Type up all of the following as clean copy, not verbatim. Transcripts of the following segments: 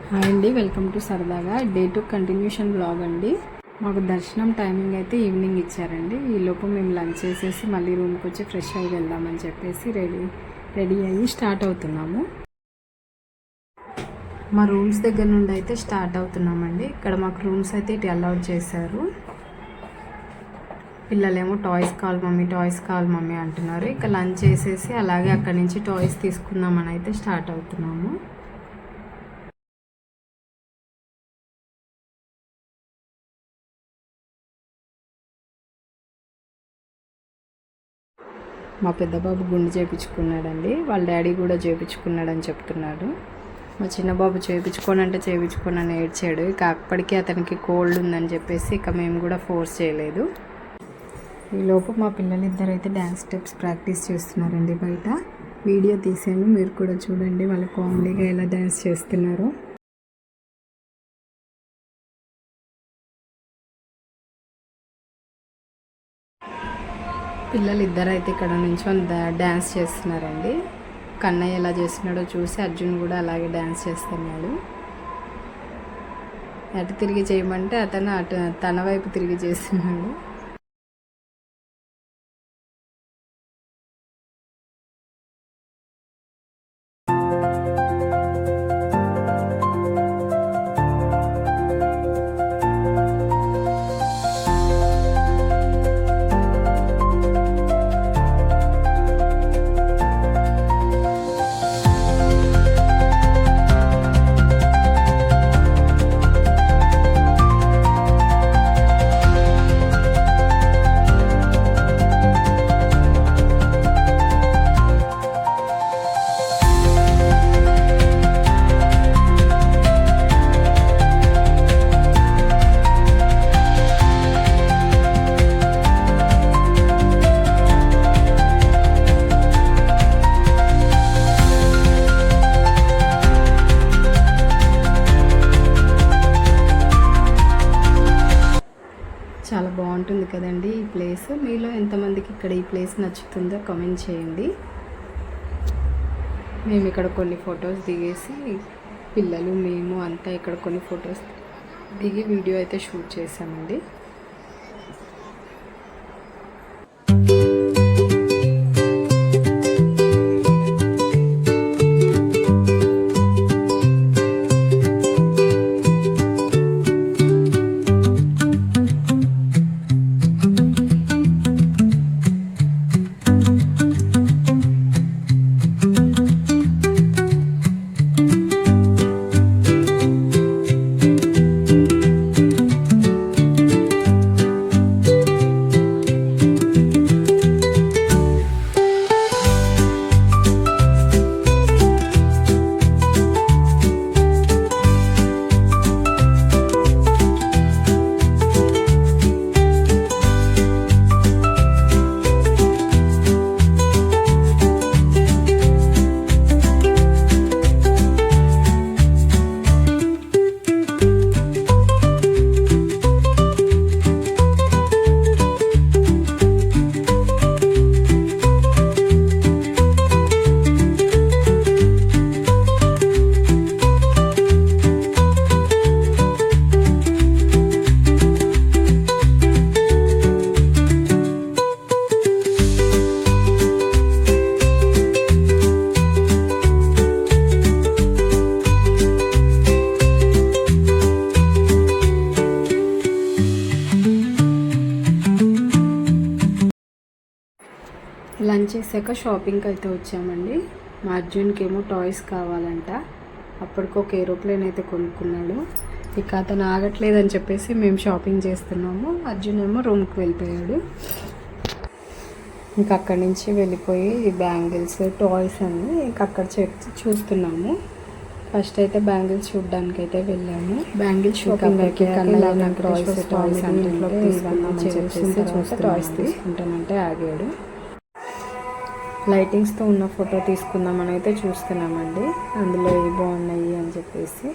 Hi అండి, welcome to సరదాగా day 2 continuation blog అండి. మాకు దర్శనం టైమింగ్ అయితే ఈవినింగ్ ఇచ్చారండి. ఈలోపు మేము లంచ్ చేసేసి మళ్ళీ రూమ్కి వచ్చి ఫ్రెష్ అయ్యి వెళ్దామని చెప్పేసి రెడీ అయ్యి స్టార్ట్ అవుతున్నాము. మా రూమ్స్ దగ్గర నుండి అయితే స్టార్ట్ అవుతున్నామండి. ఇక్కడ మాకు రూమ్స్ అయితే ఇటు అలౌట్ చేశారు. పిల్లలేమో టాయ్స్ కావాలి మమ్మీ అంటున్నారు. ఇక లంచ్ చేసేసి అలాగే అక్కడి నుంచి టాయ్స్ తీసుకుందామని అయితే స్టార్ట్ అవుతున్నాము. మా పెద్ద బాబు గుండు చేయించుకున్నాడండి. వాళ్ళ డాడీ కూడా చేయించుకున్నాడని చెప్తున్నాడు. మా చిన్న బాబు చేయించుకోనని ఏడ్చాడు. ఇక అప్పటికే అతనికి కోల్డ్ ఉందని చెప్పేసి ఇక మేము కూడా ఫోర్స్ చేయలేదు. ఈలోపు మా పిల్లలిద్దరు అయితే డ్యాన్స్ స్టెప్స్ ప్రాక్టీస్ చేస్తున్నారండి. బయట వీడియో తీసాను, మీరు కూడా చూడండి వాళ్ళు కామెడీగా ఎలా డ్యాన్స్ చేస్తున్నారో. పిల్లలు ఇద్దరు అయితే ఇక్కడ నుంచి డ్యాన్స్ చేస్తున్నారండి. కన్నయ్య ఎలా చేస్తున్నాడో చూసి అర్జున్ కూడా అలాగే డ్యాన్స్ చేస్తున్నాడు. అటు తిరిగి చేయమంటే అతను తన వైపు తిరిగి చేస్తున్నాడు. చాలా బాగుంటుంది కదండి ఈ ప్లేస్. మీలో ఎంతమందికి ఇక్కడ ఈ ప్లేస్ నచ్చుతుందో కామెంట్ చేయండి. మేము ఇక్కడ కొన్ని ఫొటోస్ దిగేసి పిల్లలు మేము అంతా ఇక్కడ కొన్ని ఫొటోస్ దిగి వీడియో అయితే షూట్ చేసామండి. లంచ్ చేసాక షాపింగ్కి అయితే వచ్చామండి. మా అర్జున్కి ఏమో టాయ్స్ కావాలంట. అప్పటికి ఒక ఏరోప్లేన్ అయితే కొనుక్కున్నాడు. ఇక అతను ఆగట్లేదని చెప్పేసి మేము షాపింగ్ చేస్తున్నాము. అర్జున్ ఏమో రూమ్కి వెళ్ళిపోయాడు. ఇంకా అక్కడి నుంచి వెళ్ళిపోయి బ్యాంగిల్స్ టాయ్స్ అన్నీ ఇంకా అక్కడ చూస్తున్నాము. ఫస్ట్ అయితే బ్యాంగిల్స్ చూడడానికి అయితే వెళ్ళాము. బ్యాంగిల్స్ షాపింగ్ అయిపోయాక టాయ్స్ తీసుకుంటానంటే ఆగాడు. లైటింగ్స్తో ఉన్న ఫోటో తీసుకుందామని అయితే చూస్తున్నామండి. అందులో ఏ బాగున్నాయి అని చెప్పేసి.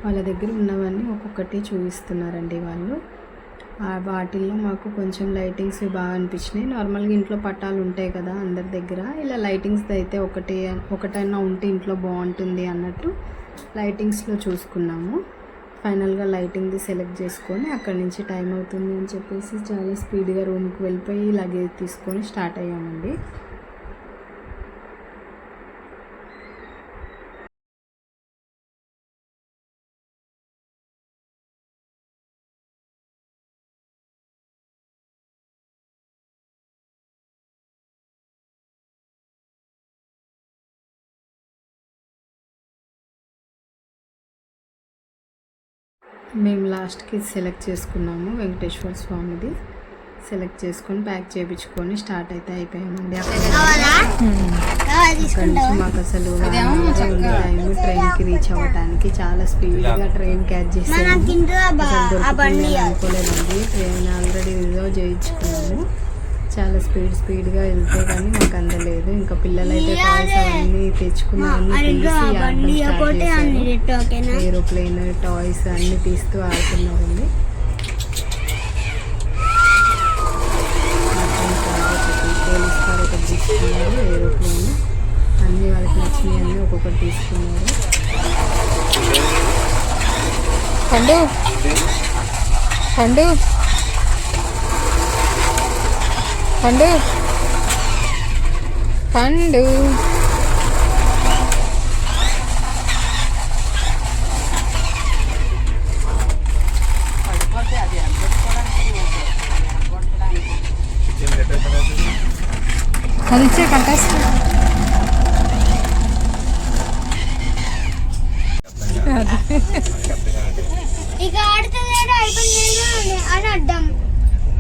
వాళ్ళ దగ్గర ఉన్నవన్నీ ఒక్కొక్కటి చూపిస్తున్నారండి వాళ్ళు. వాటిల్లో మాకు కొంచెం లైటింగ్స్ బాగా అనిపించినాయి. నార్మల్గా ఇంట్లో పట్టాలు ఉంటాయి కదా అందరి దగ్గర, ఇలా లైటింగ్స్ది అయితే ఒకటైనా ఉంటే ఇంట్లో బాగుంటుంది అన్నట్టు లైటింగ్స్లో చూసుకున్నాము. ఫైనల్గా లైటింగ్ది సెలెక్ట్ చేసుకొని అక్కడి నుంచి టైం అవుతుంది అని చెప్పేసి చాలా స్పీడ్గా రూమ్కి వెళ్ళిపోయి లగేజ్ తీసుకొని స్టార్ట్ అయ్యామండి. మేము లాస్ట్కి సెలెక్ట్ చేసుకున్నాము వెంకటేశ్వర స్వామిది. సెలెక్ట్ చేసుకొని ప్యాక్ చేయించుకొని స్టార్ట్ అయితే అయిపోయామండి. అక్కడ నుంచి మాకు అసలు ట్రైన్కి రీచ్ అవ్వడానికి చాలా స్పీడ్గా ట్రైన్ క్యాచ్ చేసాము. అసలు అనుకోలేదండి. ట్రైన్ ఆల్రెడీ రిజర్వ్ చేయించుకున్నాము. చాలా స్పీడ్గా వెళ్తే కానీ మాకు అందలేదు. ఇంకా పిల్లలైతే టాయ్స్ అవన్నీ తెచ్చుకున్నామని ఏరోప్లేన్ టాయ్స్ అన్నీ తీస్తూ ఆడుతున్నారండి. పోలీస్ కార్ ఒకటి తీసుకున్నారు, ఏరోప్లేన్ అన్నీ వాళ్ళకి నచ్చినవి అన్నీ ఒక్కొక్కటి తీసుకున్నారు. పండు పండు పండు పండు కలిసే కట్టేస్తా. ఇక ఆడుతుంది అని అడ్డం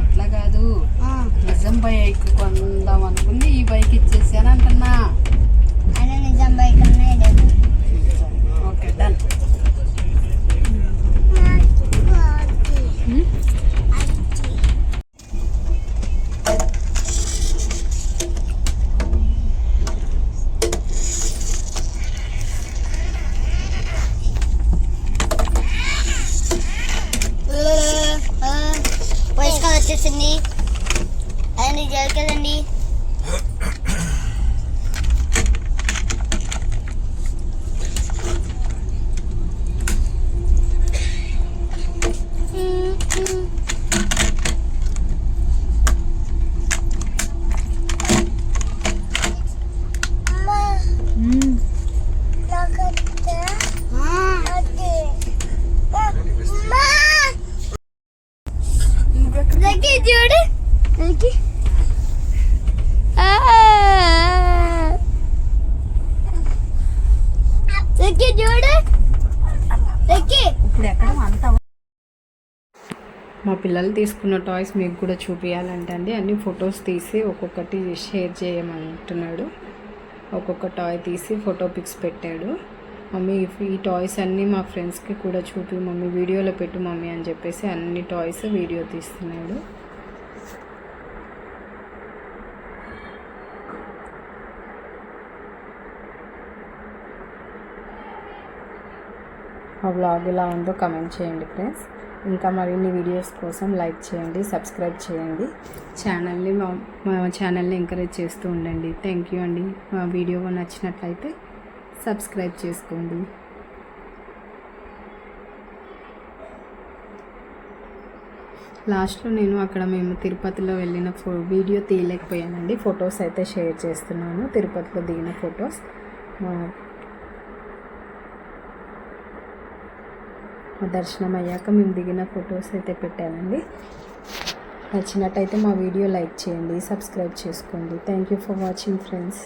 అట్లా కాదు, నిజం బైక్ కొందాం అనుకుని ఈ బైక్ ఇచ్చేసాను అంటున్నా. అయినా నిజం బైక్ ఓకే డన్. వచ్చేసింది. అది జరగదండి. చూడు చూడు ఇప్పుడు ఎక్కడ అంత. మా పిల్లలు తీసుకున్న టాయ్స్ మీకు కూడా చూపించాలంటే అండి అన్ని ఫొటోస్ తీసి ఒక్కొక్కటి షేర్ చేయమంటున్నాడు. ఒక్కొక్క టాయ్ తీసి ఫోటో పిక్స్ పెట్టాడు. మమ్మీ ఈ టాయ్స్ అన్నీ మా ఫ్రెండ్స్కి కూడా చూపి మమ్మీ, వీడియోలో పెట్టు మమ్మీ అని చెప్పేసి అన్ని టాయ్స్ వీడియో తీస్తున్నాడు. ఆ వ్లాగ్ ఎలా ఉందో కమెంట్ చేయండి ఫ్రెండ్స్. ఇంకా మరిన్ని వీడియోస్ కోసం లైక్ చేయండి, సబ్స్క్రైబ్ చేయండి. మా ఛానల్ని ఎంకరేజ్ చేస్తూ ఉండండి. థ్యాంక్ యూ అండి. మా వీడియో నచ్చినట్లయితే సబ్స్క్రైబ్ చేసుకోండి. లాస్ట్లో నేను అక్కడ మేము తిరుపతిలో వెళ్ళిన వీడియో తీయలేకపోయానండి. ఫొటోస్ అయితే షేర్ చేస్తున్నాను, తిరుపతిలో దిగిన ఫొటోస్. దర్శనం అయ్యాక మేము దిగిన ఫొటోస్ అయితే పెట్టానండి. నచ్చినట్టయితే మా వీడియో లైక్ చేయండి, సబ్స్క్రైబ్ చేసుకోండి. Thank you for watching friends.